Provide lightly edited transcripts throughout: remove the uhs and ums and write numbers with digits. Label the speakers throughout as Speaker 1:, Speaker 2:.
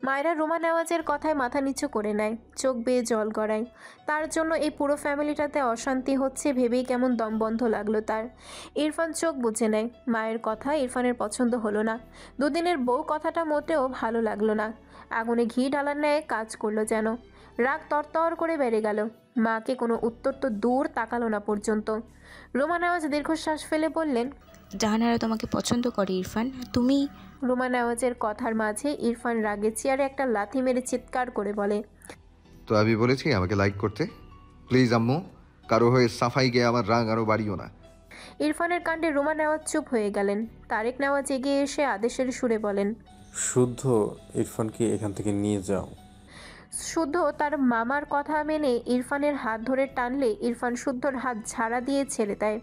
Speaker 1: মায়েরা রুমা নেওয়াজের কথায় মাথা নিচু করে নেয়, চোখ বেয়ে জল গড়ায়। তার জন্য এই পুরো ফ্যামিলিটাতে অশান্তি হচ্ছে ভেবেই কেমন দমবন্ধ লাগলো তার। ইরফান চোখ বুজে নেয়। মায়ের কথা ইরফানের পছন্দ হলো না। দুদিনের বউ কথাটা মোটেও ভালো লাগলো না। আগুনে ঘি ঢালার ন্যায় কাজ করলো যেন। রাগ তরতর করে বেড়ে গেল। মাকে কোনো উত্তর তো দূর তাকালো না পর্যন্ত। রুমা নেওয়াজ দীর্ঘশ্বাস ফেলে বললেন,
Speaker 2: জাহানারা তোমাকে পছন্দ করে ইরফান, তুমি।
Speaker 1: রুমা নেওয়াজের কথার মাঝে ইরফান রাগে চেয়ারে একটা লাথি মেরে চিৎকার করে বলে,
Speaker 3: তো আমি বলেছি আমাকে লাইক করতে। প্লিজ আম্মু, কারো হয়ে সাফাই গিয়ে আমার রাগ আরও বাড়িও না।
Speaker 1: ইরফানের কাণ্ডে রুমা নেওয়াজ চুপ হয়ে গেলেন। তারেক নেওয়াজ এগিয়ে এসে আদেশের সুরে বলেন,
Speaker 4: শুদ্ধ ইরফানকে এখান থেকে নিয়ে যাও।
Speaker 1: শুদ্ধ তার মামার কথা মেনে ইরফানের হাত ধরে টানলে ইরফান শুদ্ধর হাত ঝাড়া দিয়ে ছেড়ে দেয়।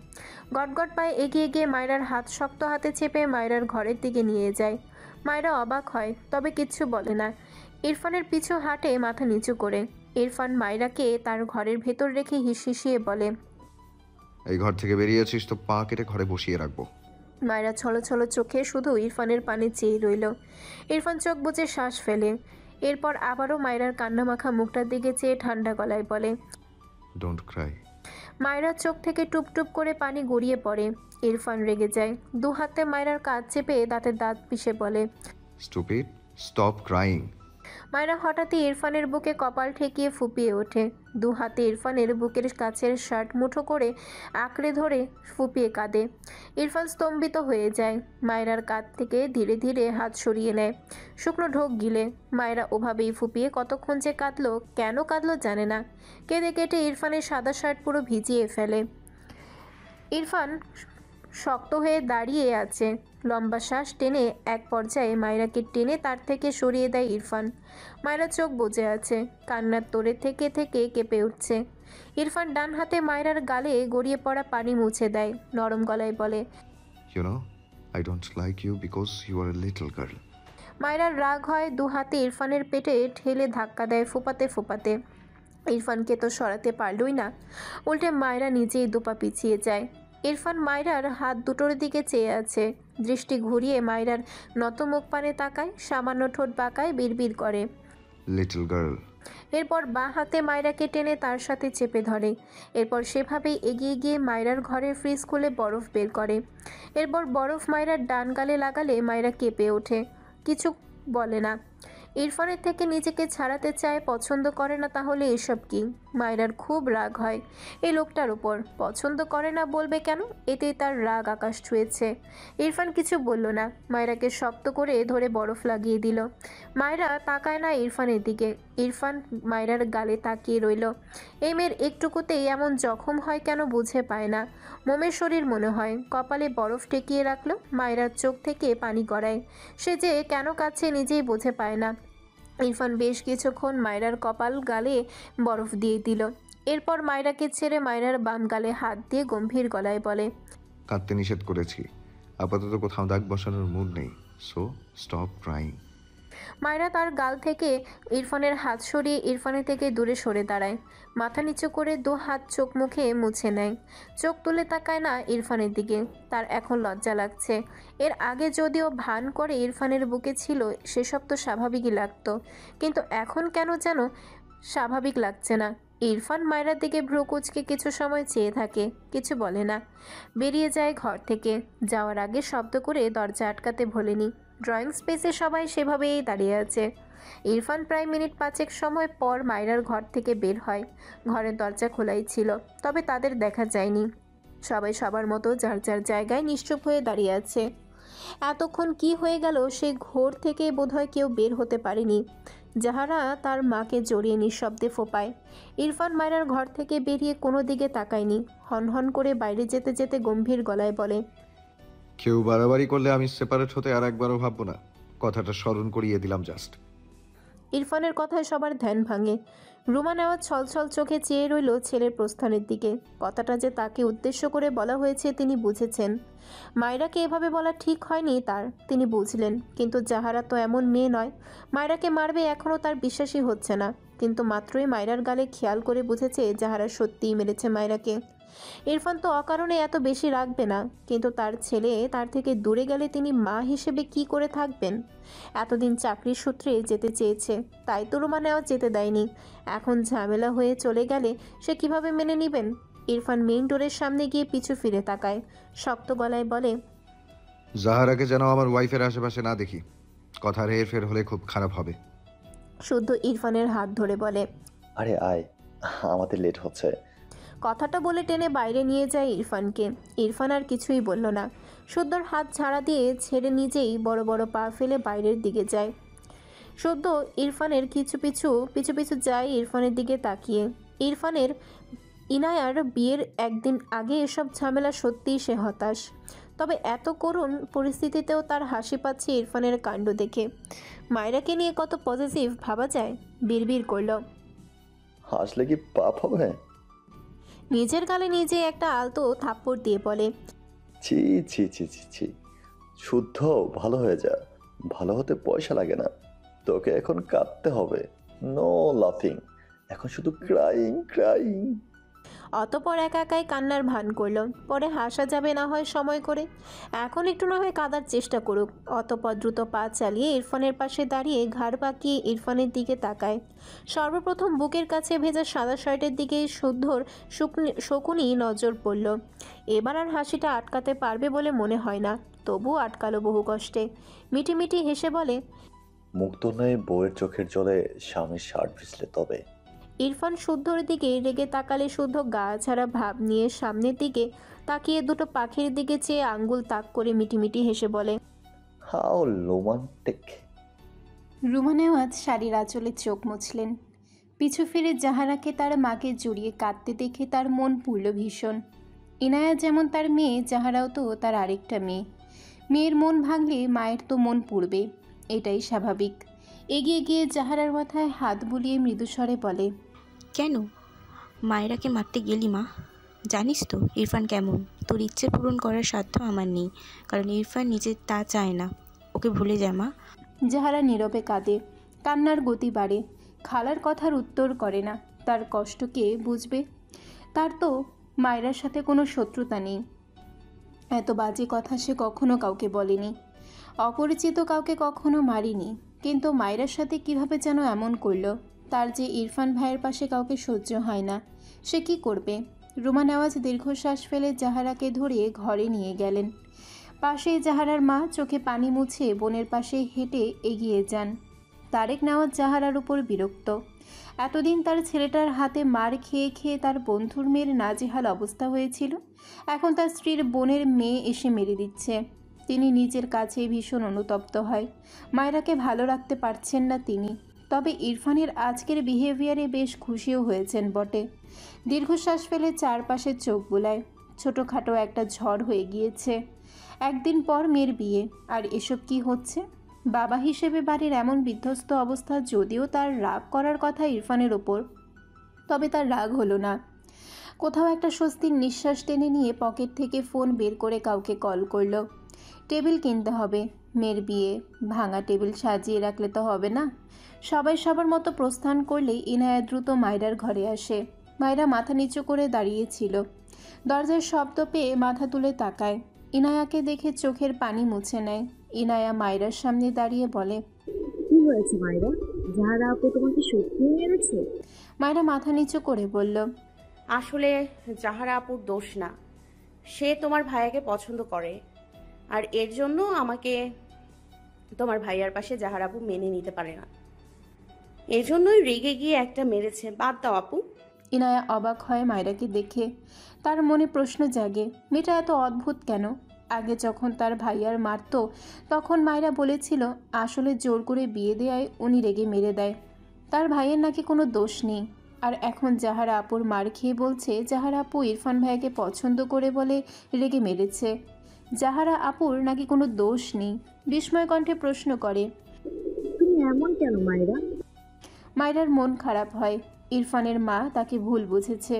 Speaker 1: গটগট পায়ে এগিয়ে গিয়ে মায়রার হাত শক্ত হাতে চেপে মায়রার ঘরের দিকে নিয়ে যায়। মায়রা অবাক হয়, তবে কিচ্ছু বলে না। ইরফানের পিছু হাঁটে মাথা নিচু করে। ইরফান মায়রাকে তার ঘরের ভেতর রেখে হিসিয়ে বলে,
Speaker 3: এই ঘর থেকে বেরিয়েছিস তো পা কেটে ঘরে বসিয়ে রাখবো।
Speaker 1: মায়রা ছলো ছলো চোখে শুধু ইরফানের পানে চেয়ে রইল। ইরফান চোখ বুজে শ্বাস ফেলে। এরপর আবারও মায়রার কান্নামাখা মুখটার দিকে চেয়ে ঠান্ডা গলায় বলে,
Speaker 3: ডোন্ট ক্রাই।
Speaker 1: মায়রার চোখ থেকে টুপ টুপ করে পানি গড়িয়ে পড়ে। ইরফান রেগে যায়। দু হাতে মায়রার কাঁধ চেপে দাঁতের দাঁত পিষে বলে,
Speaker 3: স্টুপিড, স্টপ ক্রাইং।
Speaker 1: মায়রা হঠাৎই ইরফানের বুকে কপাল ঠেকিয়ে ফুপিয়ে ওঠে। দু হাতে ইরফানের বুকের কাছের শার্ট মুঠো করে আঁকড়ে ধরে ফুপিয়ে কাঁদে। ইরফান স্তম্ভিত হয়ে যায়। মায়রার কাঁধ থেকে ধীরে ধীরে হাত সরিয়ে নেয়। শুকনো ঢোক গিলে। মায়রা ওভাবেই ফুপিয়ে কতক্ষণ যে কাঁদলো, কেন কাঁদলো জানে না। কেঁদে কেটে ইরফানের সাদা শার্ট পুরো ভিজিয়ে ফেলে। ইরফান শক্ত হয়ে দাঁড়িয়ে আছে। লম্বা শ্বাস টেনে এক পর্যায়ে মায়রাকে টেনে তার থেকে সরিয়ে দেয় ইরফান। মায়রা চোখ বুজে আছে, কান্নার তোড়ে থেকে থেকে কেঁপে উঠছে। ইরফান ডান হাতে মায়রার গালে গড়িয়ে পড়া পানি মুছে দেয়, নরম গলায় বলে,
Speaker 3: you know, I don't like you because you are a little girl.
Speaker 1: মায়রার রাগ হয়, দু হাতে ইরফানের পেটে ঠেলে ধাক্কা দেয় ফোপাতে ফোপাতে। ইরফানকে তো সরাতে পারলই না, উল্টে মায়রা নিজেই দুপা পিছিয়ে যায়। ইরফান মায়রার হাত দুটোর দিকে চেয়ে আছে। দৃষ্টি ঘুরিয়ে মায়রার নত মুখ পানে তাকায়, সামান্য ঠোঁট বাঁকায়, বিড়বিড় করে।
Speaker 3: Little girl.
Speaker 1: এরপর বাঁ হাতে মায়রাকে টেনে তার সাথে চেপে ধরে। এরপর সেভাবেই এগিয়ে গিয়ে মায়রার ঘরের ফ্রিজ খুলে বরফ বের করে। এরপর বরফ মায়রার ডান গালে লাগালে মায়রা কেঁপে ওঠে, কিছু বলে না। ইরফানের থেকে নিজেকে ছাড়াতে চায়, পছন্দ করে না, তাহলে এসব কি? মায়রার খুব রাগ হয় এই লোকটার উপর। পছন্দ করে না বলবে কেন? এতেই তার রাগ আকাশ ছুঁয়েছে। ইরফান কিছু বলল না, মায়রাকে শক্ত করে ধরে বরফ লাগিয়ে দিল। মায়রা তাকায় না ইরফানের দিকে। ইরফান মায়রার গালে তাকিয়ে রইল। এই মেয়ের একটুকুতেই এমন জখম হয় কেন বুঝে পায় না। মোমের শরীর মনে হয়। কপালে বরফ ঠেকিয়ে রাখলো। মায়রার চোখ থেকে পানি গড়ায়। সে যে কেন কাছে নিজেই বুঝে পায় না। ইরফান বেশ কিছুক্ষণ মায়রার কপাল গালে বরফ দিয়ে দিল। এরপর মায়রাকে ছেড়ে মায়রার বাম গালে হাত দিয়ে গম্ভীর গলায় বলে,
Speaker 3: কাঁদতে নিষেধ করেছি, আপাতত কোথাও দাগ বসানোর মুড নেই, সো স্টপ ক্রাইং।
Speaker 1: মায়রা তার গাল থেকে ইরফানের হাত সরিয়ে ইরফানের থেকে দূরে সরে দাঁড়ায়। মাথা নিচু করে দু হাত চোখ মুখে মুছে নেয়। চোখ তুলে তাকায় না ইরফানের দিকে। তার এখন লজ্জা লাগছে। এর আগে যদিও ভান করে ইরফানের বুকে ছিল, সেসব তো স্বাভাবিকই লাগতো, কিন্তু এখন কেন যেন স্বাভাবিক লাগছে না। ইরফান মায়রার দিকে ভ্রু কুঁচকে কিছু সময় চেয়ে থাকে, কিছু বলে না। বেরিয়ে যায় ঘর থেকে। যাওয়ার আগে শব্দ করে দরজা আটকাতে ভোলেনি। ড্রয়িং স্পেসে সবাই সেভাবেই দাঁড়িয়ে আছে। ইরফান প্রায় মিনিট পাঁচেক সময় পর মায়রার ঘর থেকে বের হয়। ঘরের দরজা খোলাই ছিল, তবে তাদের দেখা যায়নি। সবাই সবার মতো যার যার জায়গায় নিশ্চুপ হয়ে দাঁড়িয়ে আছে। এতক্ষণ কি হয়ে গেল সেই ঘোর থেকে বোধহয় কেউ বের হতে পারেনি। যাহারা তার মাকে জড়িয়ে নিঃশব্দে ফোপায়। ইরফান মায়রার ঘর থেকে বেরিয়ে কোনো দিকে তাকায়নি। হনহন করে বাইরে যেতে যেতে গম্ভীর গলায় বলে,
Speaker 3: কেউ বাড়াবাড়ি করলে আমি সেপারেট হতে আর একবারও ভাববো না, কথাটা স্মরণ করিয়ে দিলাম জাস্ট।
Speaker 1: ইরফানের কথায় সবার ধ্যান ভাঙে। রুমা নেওয়া ছলছল চোখে চেয়ে রইল ছেলের প্রস্থানের দিকে। কথাটা যে তাকে উদ্দেশ্য করে বলা হয়েছে তিনি বুঝেছেন। মায়রাকে এভাবে বলা ঠিক হয়নি তার, তিনি বুঝলেন। কিন্তু জাহারা তো এমন মেয়ে নয়, মায়রাকে মারবে এখনও তার বিশ্বাসই হচ্ছে না। কিন্তু মাত্রই মায়রার গালে খেয়াল করে বুঝেছে জাহারা সত্যিই মেরেছে মায়রাকে। ইরফান তো অকারণে এত বেশি রাখবে না, কিন্তু তার ছেলে তার থেকে দূরে গেলে তিনি মা হিসেবে কি করে থাকবেন? এতদিন চাকরির সূত্রে যেতে চেয়েছে, তাই তো রুমা নেওয়া যেতে দেয়নি। এখন ঝামেলা হয়ে চলে গেলে সে কিভাবে মেনে নেবেন? ইরফান মেইন ডোরের সামনে গিয়ে পিছু ফিরে তাকায়, শক্ত গলায় বলে,
Speaker 3: জাহারাকে যেন আমার ওয়াইফের আশেপাশে না দেখি। কথার হেরফের হলে খুব খারাপ হবে।
Speaker 1: শুদ্ধ ইরফানের হাত ধরে বলে,
Speaker 5: আরে আয়, আমাদের লেট হচ্ছে।
Speaker 1: কথাটা বলে টেনে বাইরে নিয়ে যায় ইরফানকে। ইরফান আর কিছুই বলল না, শুদ্ধর হাত ঝাড়া দিয়ে ছেড়ে নিজেই বড় বড় পা ফেলে বাইরের দিকে যায়। শুদ্ধ ইরফানের পিছু পিছু যায় ইরফানের দিকে তাকিয়ে। ইরফানের ইনায়ার বিয়ের একদিন আগে এসব ঝামেলা সত্যিই সে হতাশ। তবে এত করুণ পরিস্থিতিতেও তার হাসি পাচ্ছে ইরফানের কাণ্ড দেখে। মায়রাকে নিয়ে কত পজিটিভ ভাবা যায়। বিড়বিড় করল,
Speaker 5: হাসলে কি পাপ হবে?
Speaker 1: নিজের গালে নিজে একটা আলতো থাপ্পড় দিয়ে বলে,
Speaker 5: ছি ছি ছি ছি ছি, শুদ্ধ ভালো হয়ে যা। ভালো হতে পয়সা লাগে না, তোকে এখন কাঁদতে হবে। নো লাফিং, এখন শুধু ক্রাইং ক্রাইং।
Speaker 1: অতপর একা একাই কান্নার ভান করল। পরে হাসা যাবে না হয় সময় করে, এখন একটু না হয় কাঁদার চেষ্টা করুক। অতপর দ্রুত পা চালিয়ে ইরফানের পাশে দাঁড়িয়ে ঘাড় পাকিয়ে ইরফানের দিকে তাকায়। সর্বপ্রথম বুকের কাছে ভেজা সাদা শার্টের দিকে শুদ্ধর শকুনি নজর পড়ল। এবার আর হাসিটা আটকাতে পারবে বলে মনে হয় না, তবুও আটকালো বহু কষ্টে। মিটিমিটি হেসে বলে,
Speaker 5: মুক্ত নয় বউয়ের চোখের জলে স্বামীর শার্ট ভিজলে তবে।
Speaker 1: ইরফান শুদ্ধর দিকে রেগে তাকালে শুদ্ধ গা ছাড়া ভাব নিয়ে সামনের দিকে তাকিয়ে দুটো পাখির দিকে চেয়ে আঙ্গুল তাক করে মিটিমিটি হেসে বলে,
Speaker 5: হাউ রোমান্টিক।
Speaker 6: রুমা নেওয়াজ শাড়ির আঁচলে চোখ মুছলেন। পিছু ফিরে জাহারাকে তার মাকে জড়িয়ে কাঁদতে দেখে তার মন পুড়ল ভীষণ। ইনায়া যেমন তার মেয়ে, জাহারাও তো তার আরেকটা মেয়ে। মেয়ের মন ভাঙলে মায়ের তো মন পুড়বে, এটাই স্বাভাবিক। এগিয়ে গিয়ে জাহারার মাথায় হাত বুলিয়ে মৃদুস্বরে বলে,
Speaker 2: কেন মায়েরাকে মারতে গেলি মা? জানিস তো ইরফান কেমন। তোর ইচ্ছে পূরণ করার সাধ্য আমার নেই, কারণ ইরফান নিজে তা চায় না। ওকে ভুলে যা মা।
Speaker 6: জাহারা নীরবে কাঁদে, কান্নার গতি বাড়ে। খালার কথার উত্তর করে না, তার কষ্ট কে বুঝবে? তার তো মায়েরার সাথে কোনো শত্রুতা নেই। এত বাজে কথা সে কখনো কাউকে বলেনি, অপরিচিত কাউকে কখনো মারিনি। কিন্তু মায়েরার সাথে কিভাবে যেন এমন করলো। তার যে ইরফান ভাইয়ের পাশে কাউকে সহ্য হয় না, সে কি করবে? রুমা নেওয়াজ দীর্ঘশ্বাস ফেলে জাহারাকে ধরিয়ে ঘরে নিয়ে গেলেন। পাশেই জাহারার মা চোখে পানি মুছে বোনের পাশে হেঁটে এগিয়ে যান। তারেক নেওয়াজ জাহারার উপর বিরক্ত। এতদিন তার ছেলেটার হাতে মার খেয়ে খেয়ে তার বন্ধুর মেয়ের নাজেহাল অবস্থা হয়েছিল, এখন তার স্ত্রীর বোনের মেয়ে এসে মেরে দিচ্ছে। তিনি নিজের কাছেই ভীষণ অনুতপ্ত হয়। মায়েরাকে ভালো রাখতে পারছেন না তিনি। তবে ইরফানের আজকের বিহেভিয়ারে বেশ খুশিও হয়েছেন বটে। দীর্ঘশ্বাস ফেলে চারপাশে চোখ বুলায়। ছোটোখাটো একটা ঝড় হয়ে গিয়েছে। একদিন পর মেয়ের বিয়ে, আর এসব কি হচ্ছে? বাবা হিসেবে বাড়ির এমন বিধ্বস্ত অবস্থা, যদিও তার রাগ করার কথা ইরফানের ওপর, তবে তার রাগ হলো না। কোথাও একটা স্বস্তির নিঃশ্বাস টেনে নিয়ে পকেট থেকে ফোন বের করে কাউকে কল করলো। টেবিল কিনতে হবে, মেয়ের বিয়ে, ভাঙা টেবিল সাজিয়ে রাখলে তো হবে না। সবাই সবার মতো প্রস্থান করলেই ইনায়া দ্রুত মায়রার ঘরে আসে। মায়রা মাথা নিচু করে দাঁড়িয়েছিল। দরজার শব্দ পেয়ে মাথা তুলে তাকায়। ইনায়াকে দেখে চোখের পানি মুছে নেয়। ইনায়া মায়রার সামনে দাঁড়িয়ে বলে,
Speaker 7: কি হয়েছে মায়রা? যাহারা আপু তোমাকে সত্যিই মেরেছে?
Speaker 6: মায়রা মাথা নিচু করে বলল,
Speaker 8: আসলে জাহারা আপুর দোষ না, সে তোমার ভাইয়াকে পছন্দ করে, আর এর জন্য আমাকে তোমার ভাইয়ার পাশে জাহারা আপু মেনে নিতে পারে না, এজন্যই রেগে গিয়ে একটা মেরেছে। বাদ দাও আপু।
Speaker 6: ইনায়া অবাক হয় মায়রাকে দেখে। তার মনে প্রশ্ন জাগে, মেয়েটা এত অদ্ভুত কেন? আগে যখন তার ভাইয়ার মারতো তখন মায়রা বলেছিল আসলে জোর করে বিয়ে দেয় উনি রেগে মেরে দেয়, তার ভাইয়ের নাকি কোনো দোষ নেই। আর এখন জাহারা আপুর মার খেয়ে বলছে জাহারা আপু ইরফান ভাইয়াকে পছন্দ করে বলে রেগে মেরেছে, জাহারা আপুর নাকি কোনো দোষ নেই। বিস্ময় কণ্ঠে প্রশ্ন করে,
Speaker 7: তুমি এমন কেন মায়রা?
Speaker 6: মায়রার মন খারাপ হয়। ইরফানের মা তাকে ভুল বুঝেছে,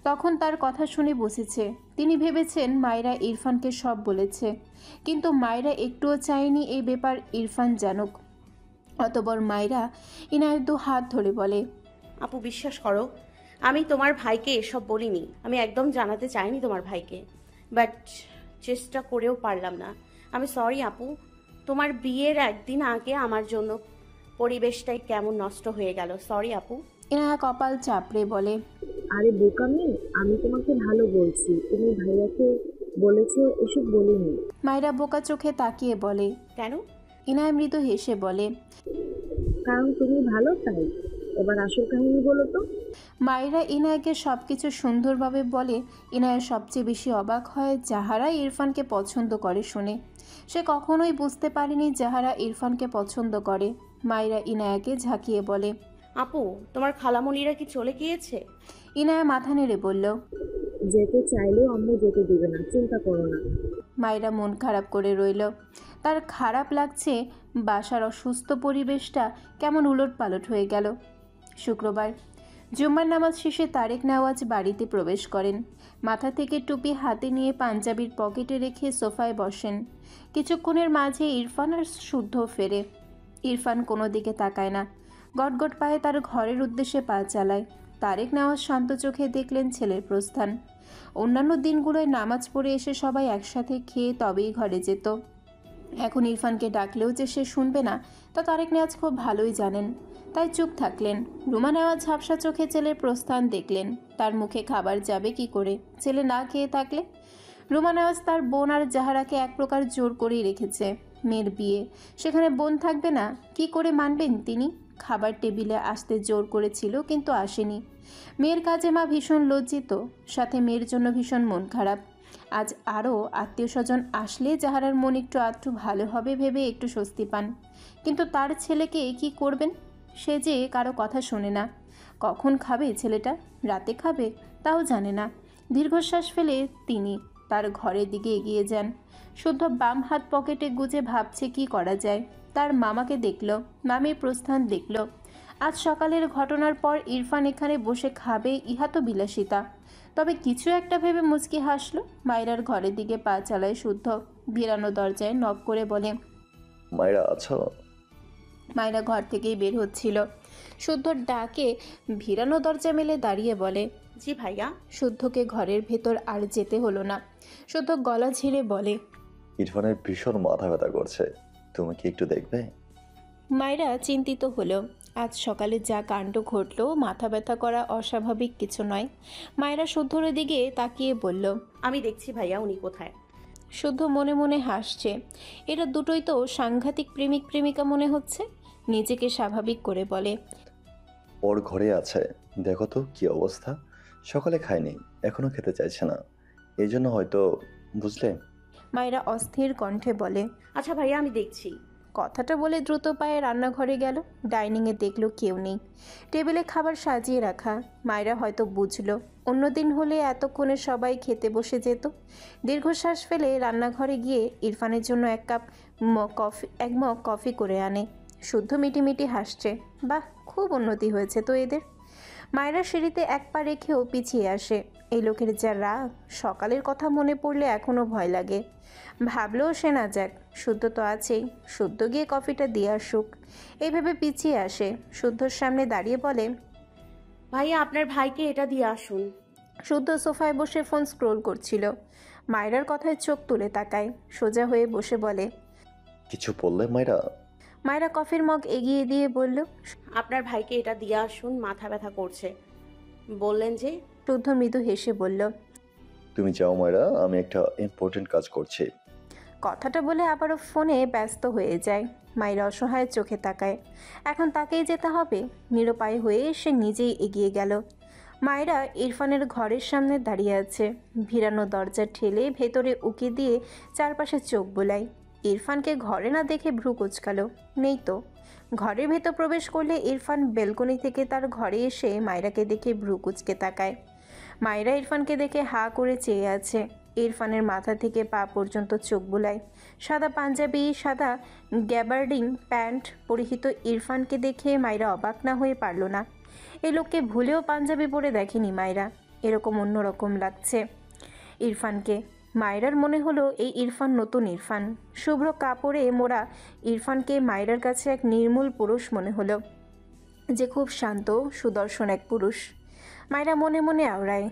Speaker 6: তখন তার কথা শুনে বসেছে। তিনি ভেবেছেন মায়েরা ইরফানকে সব বলেছে, কিন্তু মায়েরা একটুও চায়নি এই ব্যাপার ইরফান জানুক। অতঃপর মায়েরা ইনায়ের দু হাত ধরে বলে,
Speaker 8: আপু বিশ্বাস করো, আমি তোমার ভাইকে এসব বলিনি। আমি একদম জানাতে চাইনি তোমার ভাইকে, বাট চেষ্টা করেও পারলাম না। আমি সরি আপু। তোমার বিয়ের একদিন আগে আমার জন্য পরিবেশটাই কেমন নষ্ট হয়ে গেল। সরি আপু।
Speaker 6: ইনায়া কপাল চাপড়ে বলে,
Speaker 7: আরে বোকামি, আমি তোমাকে ভালো বলছি, তুমি ভাইয়াকে বলেছো এসব বলিনি।
Speaker 6: মায়েরা বোকা চোখে তাকিয়ে বলে।
Speaker 8: কেন?
Speaker 6: ইনায়া মৃদু হেসে বলে,
Speaker 7: কারণ তুমি ভালো তাই। এবার আসল কাহিনী বলো তো।
Speaker 6: মায়েরা ইনায়াকে সবকিছু সুন্দরভাবে বলে। ইনায়া সবচেয়ে বেশি অবাক হয় জাহারা ইরফানকে পছন্দ করে শুনে। সে কখনোই বুঝতে পারেনি জাহারা ইরফানকে পছন্দ করে। মায়েরা ইনায়াকে ঝাঁকিয়ে বলে,
Speaker 8: আপু তোমার খালামণিরা কি চলে গিয়েছে?
Speaker 6: ইনায়া মাথা নেড়ে বলল,
Speaker 7: যেতে চাইলেও আম্মু যেতে দিবে না, চিন্তা করো না।
Speaker 6: মায়েরা মন খারাপ করে রইল। তার খারাপ লাগছে, বাসার অসুস্থ পরিবেশটা কেমন উলটপালট হয়ে গেল। শুক্রবার জুম্মার নামাজ শেষে তারেক নেওয়াজ বাড়িতে প্রবেশ করেন। মাথা থেকে টুপি হাতে নিয়ে পাঞ্জাবির পকেটে রেখে সোফায় বসেন। কিছুক্ষণের মাঝে ইরফান আর শুদ্ধ ফেরে। ইরফান কোনো দিকে তাকায় না, গটগট পায়ে তার ঘরের উদ্দেশ্যে পা চালায়। তারেক নেওয়াজ শান্ত চোখে দেখলেন ছেলের প্রস্থান। অন্যান্য দিনগুলোয় নামাজ পড়ে এসে সবাই একসাথে খেয়ে তবেই ঘরে যেত। এখন ইরফানকে ডাকলেও যে সে শুনবে না তা তারেক নেওয়াজ খুব ভালোই জানেন, তাই চুপ থাকলেন। রুমা নেওয়াজ ঝাপসা চোখে ছেলের প্রস্থান দেখলেন। তার মুখে খাবার যাবে কি করে ছেলে না খেয়ে থাকলে? রুমা নেওয়াজ তার বোন আর জাহারাকে এক প্রকার জোর করেই রেখেছে। মেয়ের বিয়ে, সেখানে বোন থাকবে না, কি করে মানবেন তিনি? খাবার টেবিলে আসতে জোর করেছিল কিন্তু আসেনি। মেয়ের কাজে মা ভীষণ লজ্জিত, সাথে মেয়ের জন্য ভীষণ মন খারাপ। আজ আরও আত্মীয় স্বজন আসলে জাহারার মন একটু আধটু ভালো হবে ভেবে একটু স্বস্তি পান, কিন্তু তার ছেলেকে কি করবেন? সে যে কারো কথা শোনে না। কখন খাবে ছেলেটা? রাতে খাবে? তাও জানে না। দীর্ঘশ্বাস ফেলে তিনি তার ঘরের দিকে এগিয়ে যান। শুদ্ধ বাম হাত পকেটে গুজে ভাবছে কি করা যায়। তার মামাকে দেখল, মামির প্রস্থান দেখল। আজ সকালের ঘটনার পর ইরফান এখানে বসে খাবে, ইহা তো বিলাসিতা। তবে কিছু একটা ভেবে মুচকি হাসল। মায়রার ঘরের দিকে পা চালায় শুদ্ধ। ভিড়ানো দরজায় নক করে বলে,
Speaker 5: মায়েরা আছো?
Speaker 6: মায়রা ঘর থেকেই বের হচ্ছিল। শুদ্ধর ডাকে ভিড়ানো দরজা মেলে দাঁড়িয়ে বলে,
Speaker 8: জি ভাইয়া।
Speaker 6: শুদ্ধকে ঘরের ভেতর আর যেতে হলো না। শুদ্ধ গলা ঝেড়ে বলে,
Speaker 5: ইরফানের ভীষণ মাথা ব্যথা করছে, তুমি কি একটু দেখবে?
Speaker 6: মায়রা চিন্তিত হলো। আজ সকালে যা কাণ্ড ঘটল, মাথা ব্যথা করা অস্বাভাবিক কিছু নয়। মায়রা শুদ্ধর দিকে তাকিয়ে বলল,
Speaker 8: আমি দেখছি ভাইয়া, উনি কোথায়।
Speaker 6: শুদ্ধ মনে মনে হাসছে। এরা দুটোই তো সাংঘাতিক প্রেমিক প্রেমিকা মনে হচ্ছে। নিজেকে স্বাভাবিক করে বলে,
Speaker 5: ওর ঘরে আছে, দেখো তো কি অবস্থা। সকালে খায়নি, এখনো খেতে চাইছে না, এই জন্য হয়তো, বুঝলে।
Speaker 6: মায়রা অস্থির কণ্ঠে বলে,
Speaker 8: আচ্ছা ভাইয়া, আমি দেখছি।
Speaker 6: কথাটা বলে দ্রুত পায়ে রান্নাঘরে গেল। ডাইনিংয়ে দেখলো কেউ নেই। টেবিলে খাবার সাজিয়ে রাখা। মায়রা হয়তো বুঝলো, অন্যদিন হলে এতক্ষণে সবাই খেতে বসে যেত। দীর্ঘশ্বাস ফেলে রান্নাঘরে গিয়ে ইরফানের জন্য এক মগ কফি করে আনে। শুদ্ধ মিটিমিটি হাসছে। বাহ, খুব উন্নতি হয়েছে তো এদের। মায়রা সিঁড়িতে এক পা রেখেও পিছিয়ে আসে। এই লোকের যা রাগ, সকালের কথা মনে পড়লে এখনও ভয় লাগে। ভাবলেও সে না যাক, শুদ্ধ তো আছেই, শুদ্ধ গিয়ে কফিটা দিয়ে আসুক। এইভাবে পিছিয়ে আসে। শুদ্ধর সামনে দাঁড়িয়ে বলে,
Speaker 8: ভাইয়া আপনার ভাইকে এটা দিয়ে আসুন।
Speaker 6: শুদ্ধ সোফায় বসে ফোন স্ক্রোল করছিল। মায়রার কথায় চোখ তুলে তাকায়। সোজা হয়ে বসে বলে,
Speaker 5: কিছু বললে মায়েরা?
Speaker 6: মায়রা কফির মগ এগিয়ে দিয়ে বলল,
Speaker 8: আপনার ভাইকে এটা দিয়ে আসুন, মাথা ব্যথা করছে বললেন যে।
Speaker 6: শুদ্ধ মৃদু হেসে বলল,
Speaker 5: তুমি যাও মায়েরা, আমি একটা ইম্পর্টেন্ট কাজ করছি।
Speaker 6: কথাটা বলে আবারও ফোনে ব্যস্ত হয়ে যায়। মায়েরা অসহায় চোখে তাকায়। এখন তাকেই যেতে হবে। নিরুপায় হয়ে সে নিজেই এগিয়ে গেল। মায়েরা ইরফানের ঘরের সামনে দাঁড়িয়ে আছে। ভিড়ানো দরজা ঠেলে ভেতরে উকি দিয়ে চারপাশে চোখ বোলায়। ইরফানকে ঘরে না দেখে ভ্রু কুচকালো, নেই তো। ঘরের ভেতর প্রবেশ করলে ইরফান বেলকনি থেকে তার ঘরে এসে মায়রাকে দেখে ভ্রু কুচকে তাকায়। মায়রা ইরফানকে দেখে হা করে চেয়ে আছে।
Speaker 1: ইরফানের মাথা থেকে পা পর্যন্ত চোখ বুলায়। সাদা পাঞ্জাবি, সাদা গ্যাবার্ডিং প্যান্ট পরিহিত ইরফানকে দেখে মায়রা অবাক না হয়ে পারল না। এই লোককে ভুলেও পাঞ্জাবি পরে দেখেনি মায়রা, এরকম অন্যরকম লাগছে ইরফানকে। মায়রার মনে হলো এই ইরফান নতুন ইরফান। শুভ্র কাপড়ে মোড়া ইরফানকে মায়রার কাছে এক নির্মূল পুরুষ মনে হলো, যে খুব শান্ত সুদর্শন এক পুরুষ। মায়রা মনে মনে আওড়ায়,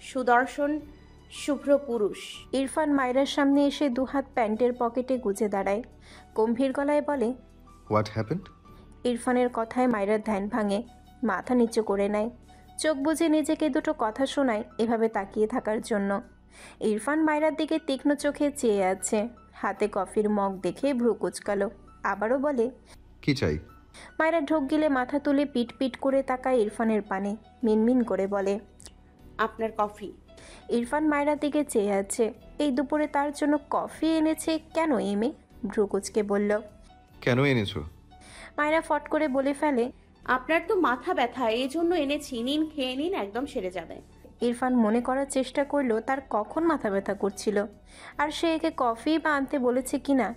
Speaker 8: সুদর্শন শুভ্র পুরুষ।
Speaker 1: ইরফান মায়রার সামনে এসে দুহাত প্যান্টের পকেটে গুজে দাঁড়ায়, গম্ভীর গলায় বলে,
Speaker 3: হোয়াট হ্যাপেন্ড?
Speaker 1: ইরফানের কথায় মায়রার ধ্যান ভাঙে, মাথা নিচু করে নেয়, চোখ বুজে নিজেকে দুটো কথা শোনায় এভাবে তাকিয়ে থাকার জন্য। ইরফান মায়রার দিকে তীক্ষ্ণ চোখে চেয়ে আছে, হাতে কফির মগ দেখে ভ্রু কুচকালো, আবারও বলে,
Speaker 3: কি চাই?
Speaker 1: মায়রা ঢোক গিলে মাথা তুলে পিট পিট করে তাকায় ইরফানের পানে, মিনমিন করে বলে,
Speaker 8: আপনার কফি।
Speaker 1: ইরফান মায়রার দিকে চেয়ে আছে। এই দুপুরে তার জন্য কফি এনেছে কেন এমে? ভ্রু কুচকে বলল,
Speaker 3: কেন এনেছো?
Speaker 1: মায়রা ফট করে বলে ফেলে,
Speaker 8: আপনার তো মাথা ব্যথা, এই জন্য এনেছি, নিন, খেয়ে নিন, একদম সেরে যাবে।
Speaker 1: ইরফান মনে করার চেষ্টা করলো তার কখন মাথা ব্যথা করছিল, আর সে একে কফি বা আনতে বলেছে কিনা,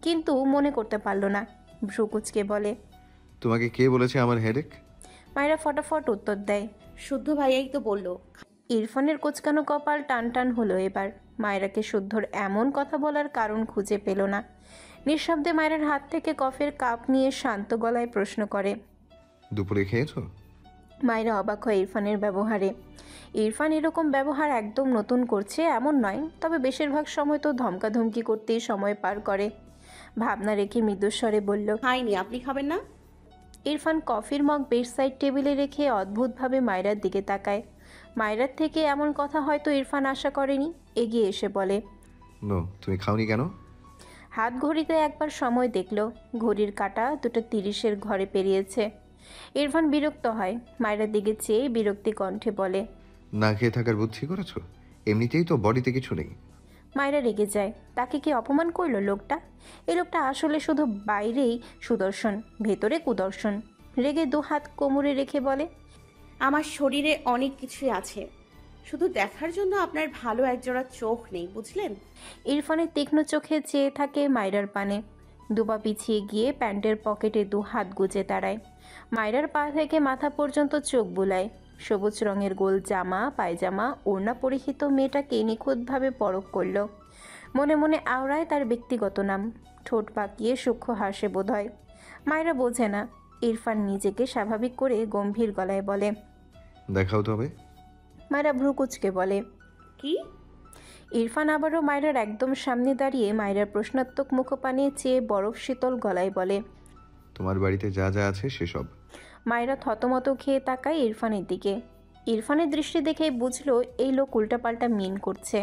Speaker 1: কিন্তু মনে করতে পারল না। ভ্রু কুচকে বলে,
Speaker 3: তোমাকে কে বলেছে আমার হেডেক?
Speaker 1: মায়রা ফটাফট উত্তর দেয়,
Speaker 8: শুদ্ধ ভাইয়াই তো বললো।
Speaker 1: ইরফানের কোচকানো কপাল টান টান হলো এবার। মায়রাকে শুদ্ধর এমন কথা বলার কারণ খুঁজে পেল না। নিঃশব্দে মায়রার হাত থেকে কফির কাপ নিয়ে শান্ত গলায় প্রশ্ন করে,
Speaker 3: দুপুরে খেয়েছো?
Speaker 1: মায়রা অবাক হয় ইরফানের ব্যবহারে। ইরফান এরকম ব্যবহার একদম নতুন করছে এমন নয়, তবে বেশিরভাগ সময় তো ধমকাধমকি করতেই সময় পার করে। ভাবনা রেখে মৃদুস্বরে বলল,
Speaker 8: খাইনি, আপনি খাবেন না?
Speaker 1: ইরফান কফির মগ বেডসাইড টেবিলে রেখে অদ্ভুতভাবে মায়রার দিকে তাকায়। মায়রার থেকে এমন কথা হয়তো ইরফান আশা করেনি। এগিয়ে এসে বলে,
Speaker 3: নো, তুমি খাওনি কেন?
Speaker 1: হাত ঘড়িতে একবার সময় দেখল, ঘড়ির কাঁটা 2:30 ঘরে পেরিয়েছে। ইরফান বিরক্ত হয়, মায়রার দিকে চেয়ে বিরক্তি কণ্ঠে বলে,
Speaker 3: না খেয়ে থাকার বুদ্ধি করেছো? এমনিতেই তো বডিতে কিছু নেই।
Speaker 1: মায়রা রেগে যায়, তাকে কি অপমান করলো লোকটা? এই লোকটা আসলে শুধু বাইরেই সুদর্শন, ভেতরে কুদর্শন। রেগে দুহাত কোমরে রেখে বলে,
Speaker 8: আমার শরীরে অনেক কিছুই আছে, শুধু দেখার জন্য আপনার ভালো একজোড়া চোখ নেই, বুঝলেন?
Speaker 1: ইরফানের তীক্ষ্ণ চোখে চেয়ে থাকে মায়রার পানে। দুপা পিছিয়ে গিয়ে প্যান্টের পকেটে দুহাত গুজে দাঁড়ায়। মায়রার পা থেকে মাথা পর্যন্ত চোখ বুলায়। সবুজ রঙের গোল জামা পায়জামা ওড়না পরিহিত মেয়েটাকে নিখুঁতভাবে পরখ করল। মনে মনে আওড়ায় তার ব্যক্তিগত নাম। ঠোঁট পাকিয়ে সূক্ষ্ম হাসে বোধ হয়। মায়রা বোঝে না। ইরফান নিজেকে স্বাভাবিক করে গম্ভীর গলায় বলে,
Speaker 3: দেখাও তবে।
Speaker 1: মায়রা ভ্রু কুচকে বলে,
Speaker 8: কি?
Speaker 1: ইরফান আবারও মায়রার একদম সামনে দাঁড়িয়ে মায়রার প্রশ্নাত্মক মুখপানে চেয়ে বরফ শীতল গলায় বলে,
Speaker 3: তোমার বাড়িতে যা যা আছে সেসব।
Speaker 1: মায়রা থতমত খেয়ে তাকায় ইরফানের দিকে। ইরফানের দৃষ্টি দেখে বুঝলো এই লোক উল্টাপাল্টা মিন করছে।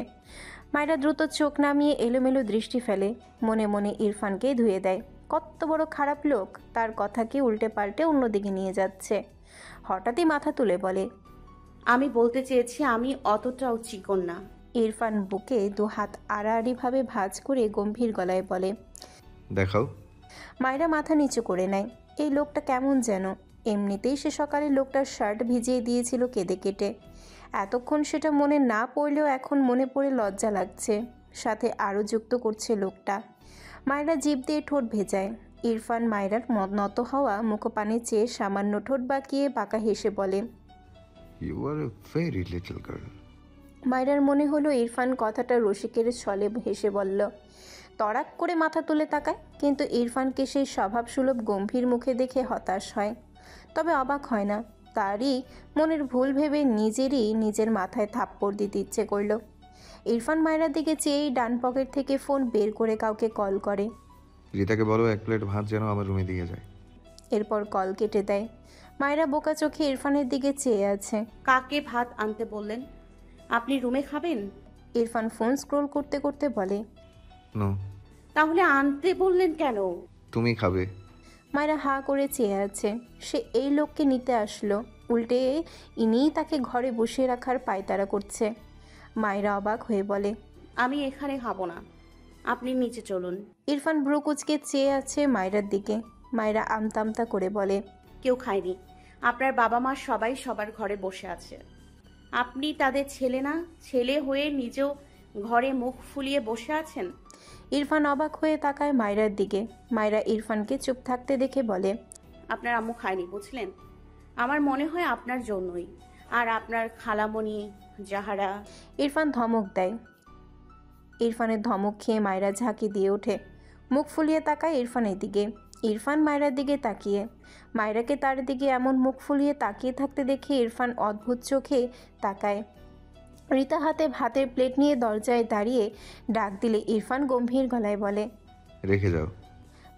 Speaker 1: মায়রা দ্রুত চোখ নামিয়ে এলোমেলো দৃষ্টি ফেলে, মনে মনে ইরফানকে ধুয়ে দেয়। কত বড় খারাপ লোক, তার কথাকে উল্টে পাল্টে অন্যদিকে নিয়ে যাচ্ছে। হঠাৎই মাথা তুলে বলে,
Speaker 8: আমি বলতে চেয়েছি আমি অতটাও চিকন না।
Speaker 1: ইরফান বুকে দুহাত আড়াআড়িভাবে ভাঁজ করে গম্ভীর গলায় বলে,
Speaker 3: দেখাও।
Speaker 1: মায়রা মাথা নিচু করে নেয়। এই লোকটা কেমন যেন। এমনিতেই সে সকালে লোকটার শার্ট ভিজিয়ে দিয়েছিল কেঁদে কেটে। এতক্ষণ সেটা মনে না পড়লেও এখন মনে পড়ে লজ্জা লাগছে, সাথে আরও যুক্ত করছে লোকটা। মায়রা জিভ দিয়ে ঠোঁট ভেজায়। ইরফান মায়রার নত হওয়া মুখপানে চেয়ে সামান্য ঠোঁট বাঁকিয়ে বাঁকা হেসে বলে,
Speaker 3: you are a very little girl.
Speaker 1: মায়রার মনে হলো ইরফান কথাটা রসিকের ছলে হেসে বলল। তড়াক করে মাথা তুলে তাকায়, কিন্তু ইরফানকে সেই স্বভাবসুলভ গম্ভীর মুখে দেখে হতাশ হয়, তবে অবাক হয় না। তারই মনের ভুল ভেবে নিজের মাথায় থাপ্পড় দিতে ইচ্ছে করল। ইরফান মায়রার দিকে চেয়েই ডান পকেট থেকে ফোন বের করে কাউকে কল করে।
Speaker 3: রিতাকে বলো 1 প্লেট ভাত যেন আমার রুমে দিয়ে যায়।
Speaker 1: এরপর কল কেটে দেয়। মায়রা বোকা চোখে ইরফানের দিকে চেয়ে আছে।
Speaker 8: কাকে ভাত আনতে বললেন? আপনি রুমে খাবেন?
Speaker 1: ইরফান ফোন স্ক্রোল করতে করতে বলে,
Speaker 3: নো।
Speaker 8: তাহলে আনতে বললেন কেন?
Speaker 3: তুমি খাবে।
Speaker 1: মায়রা হা করে চেয়ে আছে। সে এই লোককে নিতে আসলো, উল্টে ইনিই তাকে ঘরে বসিয়ে রাখার পায়তারা করছে। মায়রা অবাক হয়ে বলে,
Speaker 8: আমি এখানে খাবো না, আপনি নিচে চলুন।
Speaker 1: ইরফান ভ্রু কুচকে চেয়ে আছে মায়রার দিকে। মায়রা আমতামতা করে বলে,
Speaker 8: কেউ খায়নি, আপনার বাবা মা সবাই সবার ঘরে বসে আছে। আপনি তাদের ছেলে না? ছেলে হয়ে নিজেও ঘরে মুখ ফুলিয়ে বসে আছেন?
Speaker 1: ইরফান অবাক হয়ে তাকায় মায়রার দিকে। মায়রা ইরফানকে চুপ থাকতে দেখে বলে,
Speaker 8: আপনার আম্মু খায়নি বুঝলেন? আমার মনে হয় আপনার জন্যই। আর আপনার খালামণি যাহারা।
Speaker 1: ইরফান ধমক দেয়। ইরফানের ধমক খেয়ে মায়রা ঝাঁকি দিয়ে ওঠে, মুখ ফুলিয়ে তাকায় ইরফানের দিকে। ইরফান মায়রার দিকে তাকিয়ে। মায়রাকে তার দিকে এমন মুখ ফুলিয়ে তাকিয়ে থাকতে দেখে ইরফান অদ্ভুত চোখে তাকায়। রিতা হাতে ভাতের প্লেট নিয়ে দরজায় দাঁড়িয়ে ডাক দিলে ইরফান গম্ভীর গলায় বলে,
Speaker 3: রেখে যাও।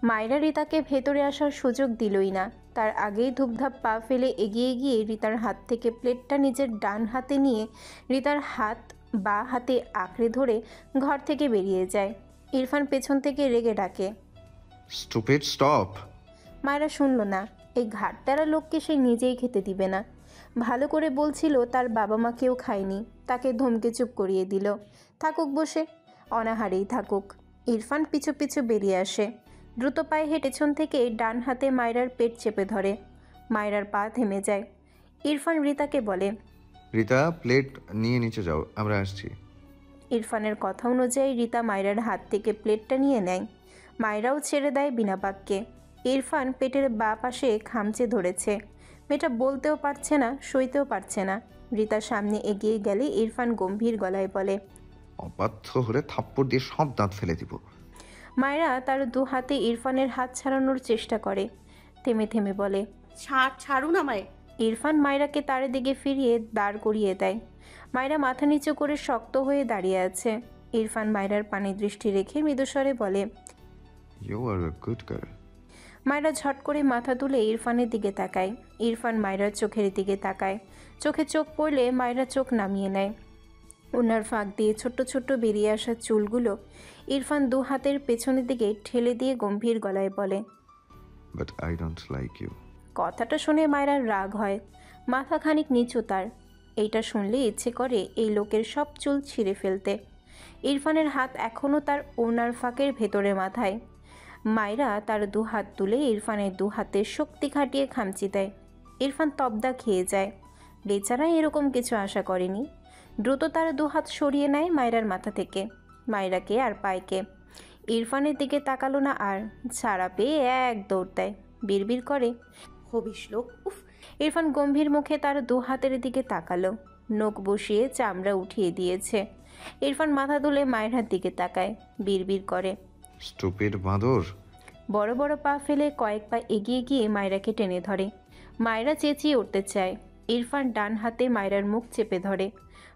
Speaker 1: মায়রা রিতাকে ভেতরে আসার সুযোগ দিলই না। তার আগেই ধূপধাপ পা ফেলে এগিয়ে গিয়ে রিতার হাত থেকে প্লেটটা নিজের ডান হাতে নিয়ে রিতার হাত বা হাতে আঁকড়ে ধরে ঘর থেকে বেরিয়ে যায়। ইরফান পেছন থেকে রেগে ডাকে,
Speaker 3: স্টুপিড স্টপ।
Speaker 1: মায়েরা শুনল না। এই ঘাটতারা লোককে সে নিজেই খেতে দিবে না। ভালো করে বলছিল তার বাবা মা কেউ খায়নি, তাকে ধমকে চুপ করিয়ে দিল। থাকুক বসে, অনাহারেই থাকুক। ইরফান পিছু পিছু বেরিয়ে আসে। দ্রুত পায়ে হেঁটে পেছন থেকে ডান হাতে মায়রার পেট চেপে ধরে। মায়রার পা থেমে যায়। ইরফান রিতাকে বলে,
Speaker 3: রিতা, প্লেট নিয়ে নিচে যাও, আমরা আসছি।
Speaker 1: ইরফানের কথা অনুযায়ী রিতা মায়রার হাত থেকে প্লেটটা নিয়ে নেয়। মায়রাও ছেড়ে দেয় বিনা বাক্যে। ইরফান পেটের বাঁ পাশে খামচে ধরেছে। মেয়েটা বলতেও পারছে না, সইতেও পারছে না। রিতার সামনে এগিয়ে গেলে ইরফান গম্ভীর গলায় বলে,
Speaker 3: অবাধ্য হলে থাপ্পড় দিয়ে সব দাঁত ফেলে দিব।
Speaker 1: মায়রা তার দু হাতে ইরফানের হাত ছাড়ানোর চেষ্টা করে। থেমে থেমে বলে,
Speaker 8: ছাড়ুন আমায়।
Speaker 1: ইরফান মায়রাকে তার দিকে ফিরিয়ে দাঁড় করিয়ে দেয়। মায়রা মাথা নিচু করে শক্ত হয়ে দাঁড়িয়ে আছে। ইরফান মায়রার পানে দৃষ্টি রেখে মৃদুস্বরে বলে,
Speaker 3: you are a good girl.
Speaker 1: Myra ঝট করে মাথা তুলে ইরফানের দিকে তাকায়। ইরফান মায়রার চোখের দিকে তাকায়। চোখে চোখ পড়লে মায়রা চোখ নামিয়ে নেয়। ওনার ফাঁক দিয়ে ছোট্ট ছোট্ট বেরিয়ে আসা চুলগুলো ইরফান দু হাতের পেছনের দিকে ঠেলে দিয়ে গম্ভীর গলায় বলে,
Speaker 3: but I don't like you.
Speaker 1: কথাটা শুনে মায়রার রাগ হয়। মাথা খানিক নিচু তার। এইটা শুনলে ইচ্ছে করে এই লোকের সব চুল ছিঁড়ে ফেলতে। ইরফানের হাত এখনও তার ওনার ফাঁকের ভেতরে মাথায়। মায়রা তার দু হাত তুলে ইরফানের দু হাতে শক্তি খাটিয়ে খামচি দেয়। ইরফান তবদা খেয়ে যায়। বেচারা এরকম কিছু আশা করেনি। দ্রুত তার দু হাত সরিয়ে নেয় মায়রার মাথা থেকে, মায়রাকে আর পায়কে। ইরফানের দিকে তাকালো না আর। ছাড়া পেয়ে এক দৌড় দেয়। বিড়বিড় করে,
Speaker 8: হবিশ লোক, উফ।
Speaker 1: ইরফান গম্ভীর মুখে তার দু হাতের দিকে তাকালো। নখ বসিয়ে চামড়া উঠিয়ে দিয়েছে। ইরফান মাথা তুলে মায়ের দিকে তাকায়। বিড়বিড় করে,
Speaker 3: স্টুপিড বাঁদর।
Speaker 1: বড় বড় পা ফেলে কয়েক পা এগিয়ে গিয়ে মায়রাকে টেনে ধরে। মায়রা চেঁচিয়ে উঠতে চায়। ইরফান ডান হাতে মায়রার মুখ চেপে ধরে।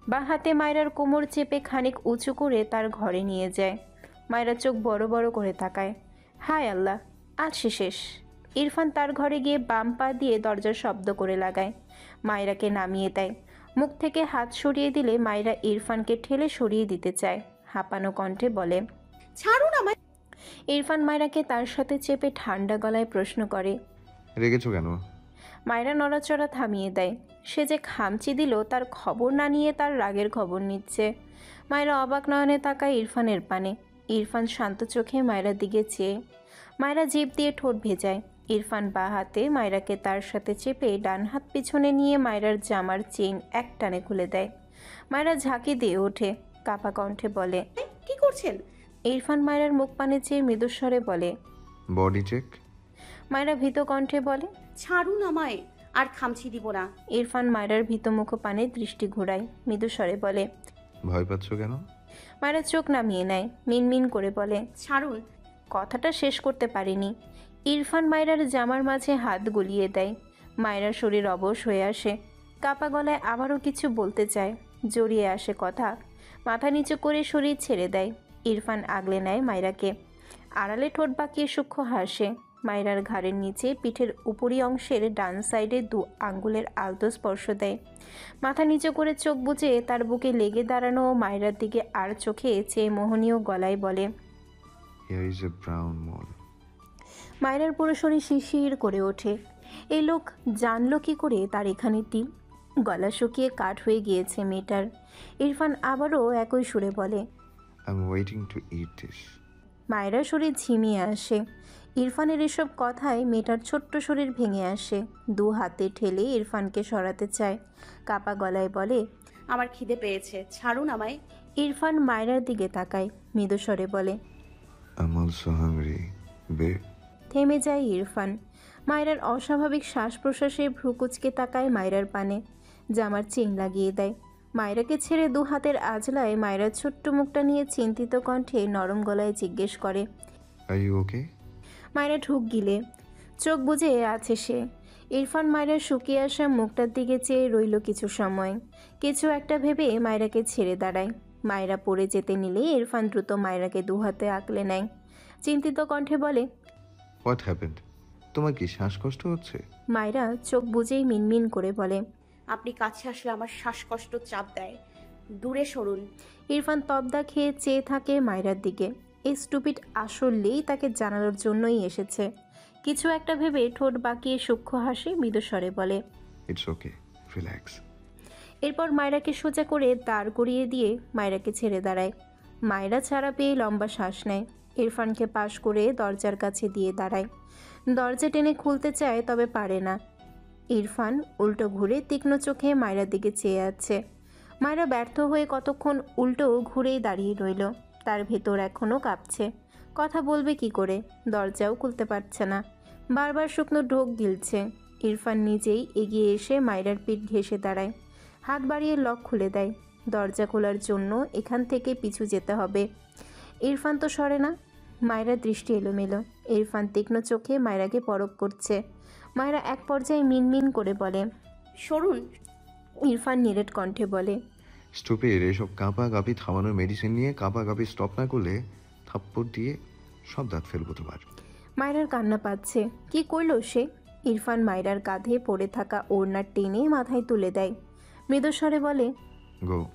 Speaker 1: বাঁ হাতে মায়রার কোমর চেপে খানিক উঁচু করে তার ঘরে নিয়ে যায়। মায়রা চোখ বড় বড় করে তাকায়। হায় আল্লাহ, আজ সে শেষ। ইরফান তার ঘরে গিয়ে বাম পা দিয়ে দরজার শব্দ করে লাগায়। মায়রাকে নামিয়ে দেয়। মুখ থেকে হাত সরিয়ে দিলে মায়রা ইরফানকে ঠেলে সরিয়ে দিতে চায়। হাঁপানো কণ্ঠে বলে,
Speaker 8: ছাড়ুন আমায়।
Speaker 1: ইরফান মায়রাকে তার সাথে চেপে ঠান্ডা গলায় প্রশ্ন করে,
Speaker 3: রেগেছো কেন?
Speaker 1: মায়রা নড়াচড়া থামিয়ে দেয়। সে যে খামচি দিল তার খবর না নিয়ে তার রাগের খবর নিচ্ছে। মায়রা অবাক নয়নে তাকায় ইরফানের পানে। ইরফান শান্ত চোখে মায়রার দিকে চেয়ে। মায়রা জিভ দিয়ে ঠোঁট ভেজায়। ইরফান বাঁ হাতে মায়রাকে তার সাথে চেপে ডান হাত পিছনে নিয়ে মায়রার জামার চেইন এক টানে খুলে দেয়। মায়রা ঝাঁকি দিয়ে ওঠে, কাপা কণ্ঠে বলে,
Speaker 8: কি করছেন?
Speaker 1: ইরফান মায়রার মুখ পানে চেয়ে মৃদুস্বরে বলে,
Speaker 3: বডি চেক।
Speaker 1: মায়রা ভীত কণ্ঠে বলে,
Speaker 8: ছাড়ুন আমায়, আর খামচি দিব না।
Speaker 1: ইরফান মায়রার ভীত মুখ পানে দৃষ্টি ঘোরায়। মৃদুস্বরে বলে,
Speaker 3: ভয় পাচ্ছ কেন?
Speaker 1: মায়রা চোখ নামিয়ে নেয়। মিনমিন করে বলে,
Speaker 8: ছাড়ুন।
Speaker 1: কথাটা শেষ করতে পারেনি। ইরফান মায়রার জামার মাঝে হাত গলিয়ে দেয়। মায়রার শরীর অবশ হয়ে আসে। কাপা গলায় আবারও কিছু বলতে চায়, জড়িয়ে আসে কথা। মাথা নিচু করে শরীর ছেড়ে দেয়। ইরফান আগলে নেয় মায়রাকে। আড়ালে ঠোঁট বাঁকিয়ে সূক্ষ্ম হাসে। মায়রার ঘাড়ের নিচে পিঠের উপরি অংশের ডান সাইডে দু আঙ্গুলের আলতো স্পর্শ দেয়। মাথা নিচু করে চোখ বুজে তার বুকে লেগে দাঁড়ানো মায়রার দিকে আর চোখে চেয়ে মোহনীয় গলায় বলে,
Speaker 3: হিয়ার ইজ এ ব্রাউন মোল।
Speaker 1: মায়রার পুরো শরীর শিরশির করে ওঠে। এই লোক জানলো কি করে তার এখানে তিল? গলা শুকিয়ে কাঠ হয়ে গিয়েছে মেয়েটার। ইরফান আবারও একই সুরে বলে,
Speaker 3: I am waiting to eat this.
Speaker 1: মায়রার শরীর ঝিমিয়ে আসে। ইরফানের এসব কথায় মেয়েটার ছোট্ট শরীর ভেঙে আসে। দু হাতে ঠেলে ইরফানকে সরাতে চায়। কাপা গলায় বলে,
Speaker 8: আমার খিদে পেয়েছে, ছাড়ুন আমায়।
Speaker 1: ইরফান মায়রার দিকে তাকায়, মৃদু স্বরে বলে।
Speaker 3: I'm also hungry, babe.
Speaker 1: থেমে যায় ইরফান। মায়রার অস্বাভাবিক শ্বাস প্রশ্বাসে ভ্রুকুচকে তাকায় মায়রার পানে, জামার চেন লাগিয়ে দেয়। মায়রাকে ছেড়ে দু হাতের আজলায় মায়রার ছোট্ট মুখটা নিয়ে চিন্তিত কণ্ঠে নরম গলায় জিজ্ঞেস করে।
Speaker 3: Are you okay?
Speaker 1: মায়রা ঢুক গিলে চোখ বুজে আছে সে। ইরফান মায়রার শুকিয়ে আসা মুখটার দিকে চেয়ে রইল কিছু সময়। কিছু একটা ভেবে মায়রাকে ছেড়ে দাঁড়ায়। মায়রা পড়ে যেতে নিলে ইরফান দ্রুত মায়রাকে দু হাতে আঁকলে নেয়। চিন্তিত কণ্ঠে বলে।
Speaker 3: What happened? তোমার কি শ্বাসকষ্ট হচ্ছে?
Speaker 1: মায়রা চোখ বুজেই মিনমিন করে বলে।
Speaker 8: আপনি কাছে আসলে আমার শ্বাসকষ্ট চাপ দেয়, দূরে সরুন।
Speaker 1: ইরফান তবদা খেয়ে চেয়ে থাকে মায়রার দিকে। এই স্টুপিড আসলেই তাকে জানানোর জন্যই এসেছে। কিছু একটা ভেবে ঠোঁট বাঁকিয়ে সূক্ষ্ম হাসি মৃদু স্বরে বলে।
Speaker 3: It's okay. Relax.
Speaker 1: এরপর মায়রাকে সোজা করে দাঁড় করিয়ে দিয়ে মায়রাকে ছেড়ে দাঁড়ায়। মায়রা ছাড়া পেয়ে লম্বা শ্বাস নেয়। ইরফানকে পাশ করে দরজার কাছে দিয়ে দাঁড়ায়। দরজা টেনে খুলতে চায়, তবে পারে না। ইরফান উল্টো ঘুরে তীক্ষ্ণ চোখে মায়রার দিকে চেয়ে আছে। মায়রা ব্যর্থ হয়ে কতক্ষণ উল্টো ঘুরেই দাঁড়িয়ে রইল। তার ভেতর এখনও কাঁপছে। কথা বলবে কি করে? দরজাও খুলতে পারছে না। বারবার শুকনো ঢোক গিলছে। ইরফান নিজেই এগিয়ে এসে মায়রার পিঠ ঘেঁষে দাঁড়ায়। হাত বাড়িয়ে লক খুলে দেয়। দরজা খোলার জন্য এখান থেকে পিছু যেতে হবে। ইরফান তো সরে না। মায়রার দৃষ্টি এলোমেলো। ইরফান তীক্ষ্ণ চোখে মায়রাকে পরখ করছে। মায়রা এক পর্যায়ে মিনমিন করে বলে।
Speaker 8: সরুন।
Speaker 1: ইরফান নিরেট কণ্ঠে বলে।
Speaker 3: স্টুপিড, এসব কাঁপাকাঁপি থামানোর মেডিসিন নিয়ে কাঁপাকাঁপি স্টপ না করলে থাপ্পড় দিয়ে সব দাঁত ফেলবো তোমার।
Speaker 1: মায়রার কান্না পাচ্ছে। কি করল সে? ইরফান মায়রার কাঁধে পড়ে থাকা ওড়না টেনে মাথায় তুলে দেয়। মৃদুস্বরে বলে।
Speaker 3: গো।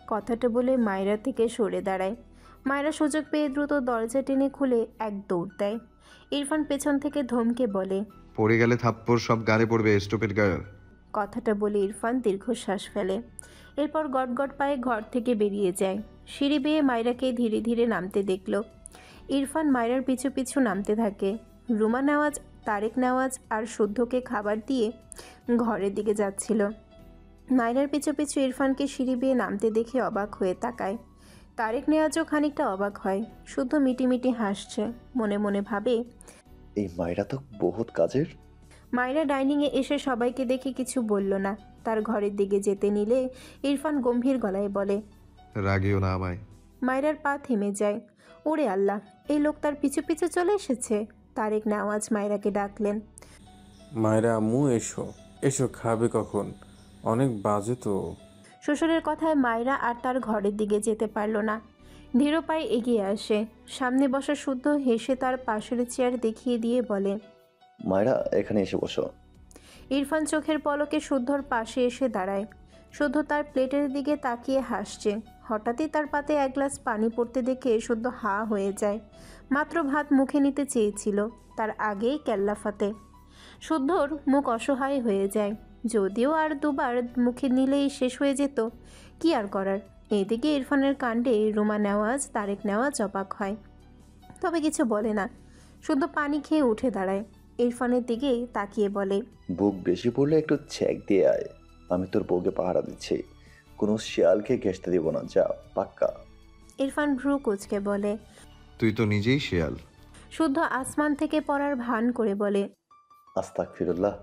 Speaker 1: কথাটা বলে মায়রা থেকে সরে দাঁড়ায়। মায়রা সুযোগ পেয়ে দ্রুত দরজা টেনে খুলে এক দৌড় দেয়। ইরফান পেছন থেকে ধমকে বলে।
Speaker 3: পড়ে গেলে থাপ্পড় সব গাড়ে পড়বে, স্টুপিড গার্ল।
Speaker 1: কথাটা বলে ইরফান দীর্ঘশ্বাস ফেলে। এরপর গটগট পায়ে ঘর থেকে বেরিয়ে যায়। সিঁড়ি বেয়ে মায়রাকে ধীরে ধীরে নামতে দেখল। ইরফান মায়রার পিছু পিছু নামতে থাকে। রুমা নেওয়াজ, তারেক নেওয়াজ আর শুদ্ধকে খাবার দিয়ে ঘরের দিকে যাচ্ছিল। মায়রার পিছু পিছু ইরফানকে সিঁড়ি বেয়ে নামতে দেখে অবাক হয়ে তাকায়। তারেক নেওয়াজও খানিকটা অবাক হয়। শুদ্ধ মিটিমিটি হাসছে। মনে মনে ভাবে,
Speaker 5: এই মায়েরা তো বহুত কাজের।
Speaker 1: মায়রা ডাইনিংয়ে এসে সবাইকে দেখে কিছু বলল না। তার ঘরের দিকে যেতে নিলে ইরফান গম্ভীর গলায় বলে।
Speaker 3: রাগিও না আমায়।
Speaker 1: মায়রার পা থেমে যায়। ওরে আল্লাহ, এই লোক তার পিছু পিছু চলে এসেছে। তারেক নেওয়াজ মায়রাকে ডাকলেন।
Speaker 4: মায়েরা আম্মু এসো এসো, খাবে কখন? অনেক বাজে তো।
Speaker 1: শ্বশুরের কথায় মায়রা আর তার ঘরের দিকে যেতে পারল না। ধীর পায়ে এগিয়ে আসে। সামনে বসা শুদ্ধ হেসে তার পাশের চেয়ার দেখিয়ে দিয়ে বলে।
Speaker 5: মায়েরা এখানে এসে বসো।
Speaker 1: ইরফান চোখের পলকে শুদ্ধর পাশে এসে দাঁড়ায়। শুদ্ধ তার প্লেটের দিকে তাকিয়ে হাসছে। হঠাৎই তার পাতে এক গ্লাস পানি পড়তে দেখে শুদ্ধ হা হয়ে যায়। মাত্র ভাত মুখে নিতে চেয়েছিল, তার আগেই কেল্লা ফাতে। শুদ্ধর মুখ অসহায় হয়ে যায়। যদিও আর দুবার মুখে নিলেই শেষ হয়ে যেত, কি আর করার। এদিকে ইরফানের কাণ্ডে রুমা নেওয়াজ, তারেক নেওয়াজ অবাক হয়, তবে কিছু বলে না। শুদ্ধ পানি খেয়ে উঠে দাঁড়ায়। ইরফানের দিকেই তাকিয়ে বলে।
Speaker 5: বুক বেশি পড়লে একটু চেক দিয়ে আয়। আমি তোর বউকে পাহারা দিচ্ছি, কোনো শিয়ালকে ঘেঁষতে দিব না, যা পাক্কা।
Speaker 1: ইরফান ভ্রু কুচকে বলে।
Speaker 3: তুই তো নিজেই শেয়াল।
Speaker 1: শুদ্ধ আসমান থেকে পড়ার ভান করে বলে।
Speaker 5: আস্তাগফিরুল্লাহ,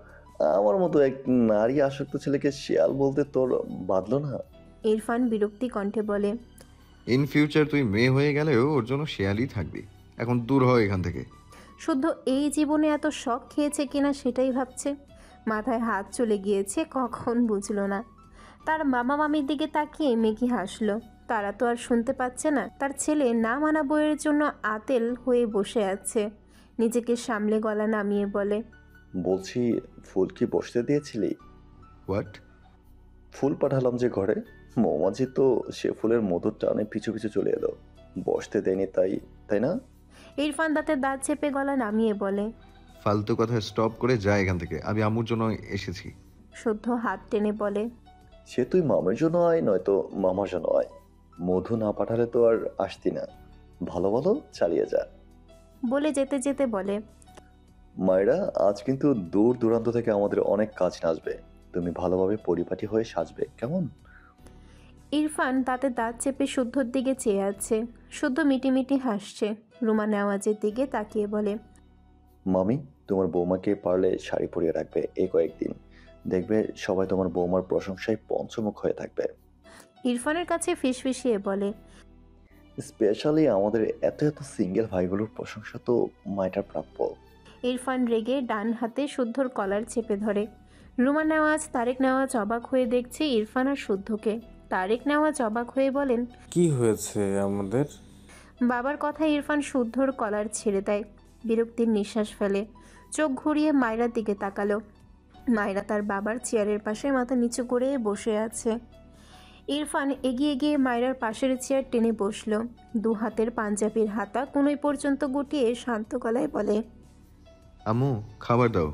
Speaker 5: আমার মতো এক নারী আসক্ত ছেলেকে শিয়াল বলতে তোর বাদলো না?
Speaker 1: ইরফান বিরক্তি কণ্ঠে বলে।
Speaker 3: ইন ফিউচার তুই মেয়ে হয়ে গেলেও ওর জন্য শেয়ালই থাকবি। এখন দূর হয় এখান থেকে।
Speaker 1: শুদ্ধ এই জীবনে এত শখ খেয়েছে কিনা সেটাই ভাবছে। মাথায় হাত চলে গিয়েছে, কখন বুঝলো না। তার মামা মামির দিকে তাকিয়ে মেঘি হাসলো। তারা তো আর শুনতে পাচ্ছে না। তার ছেলে না মানা বইয়ের জন্য আতেল হয়ে বসে আছে। নিজেকে সামলে গলা নামিয়ে বলে।
Speaker 5: বলছি, ফুল কি বসতে দিয়েছিলি?
Speaker 3: হোয়াট?
Speaker 5: ফুল পাঠালাম যে ঘরে, মৌমাছি তো সে ফুলের মধুর টানে পিছু পিছু চলে এলো। বসতে দেয়নি তাই না?
Speaker 1: ইরফান দাঁতে দাঁত চেপে গলা নামিয়ে বলে।
Speaker 3: ফালতু কথা স্টপ করে যা এখান থেকে, আমি আম্মুর জন্য এসেছি।
Speaker 1: শুদ্ধ হাত টেনে বলে।
Speaker 5: সে তুই মামের জন্য আয়, নয়তো মামার জন্য আয়। মধু না পাঠালে তো আর আসতি না। ভালো ভালো চালিয়ে যা।
Speaker 1: বলে যেতে যেতে বলে।
Speaker 5: মায়েরা, আজ কিন্তু দূর দূরান্ত থেকে আমাদের অনেক কাজ আসবে। তুমি ভালোভাবে পরিপাটি হয়ে সাজবে, কেমন?
Speaker 1: ইরফান দাঁতে দাঁত চেপে শুদ্ধর দিকে চেয়ে আছে। শুদ্ধ মিটিমিটি হাসছে। রুমা নেওয়াজের দিকে তাকিয়ে বলে,
Speaker 5: মামি, তোমার বৌমাকে পারলে শাড়ি পরিয়ে রাখবে এই কয়েকদিন। দেখবে সবাই তোমার বৌমার প্রশংসায় পঞ্চমুখ হয়ে থাকবে।
Speaker 1: ইরফানের কাছে ফিসফিসিয়ে বলে,
Speaker 5: স্পেশালি আমাদের এত এত সিঙ্গেল ভাইগুলোর প্রশংসা তো মাইটার প্রাপ্য।
Speaker 1: ইরফান রেগে ডান হাতে শুদ্ধর কলার চেপে ধরে। রুমা নেওয়াজ, তারেক নেওয়াজ অবাক হয়ে দেখছে ইরফান আর শুদ্ধকে। তারেক নেওয়াজ অবাক হয়ে বলেন,
Speaker 4: কি হয়েছে আমাদের?
Speaker 1: বাবার কথায় ইরফান শুদ্ধর কলার ছেড়ে দেয়। বিরক্তির নিঃশ্বাস ফেলে। চোখ ঘুরিয়ে মায়রার দিকে তাকালো। মায়রা তার বাবার চেয়ারের পাশে মাথা নিচু করে বসে আছে। ইরফান এগিয়ে গিয়ে মায়রার পাশের চেয়ার টেনে বসলো। দু হাতের পাঞ্জাবির হাতা কোনোই পর্যন্ত গুটিয়ে শান্ত গলায় বলে,
Speaker 3: আম্মু খাবার দাও।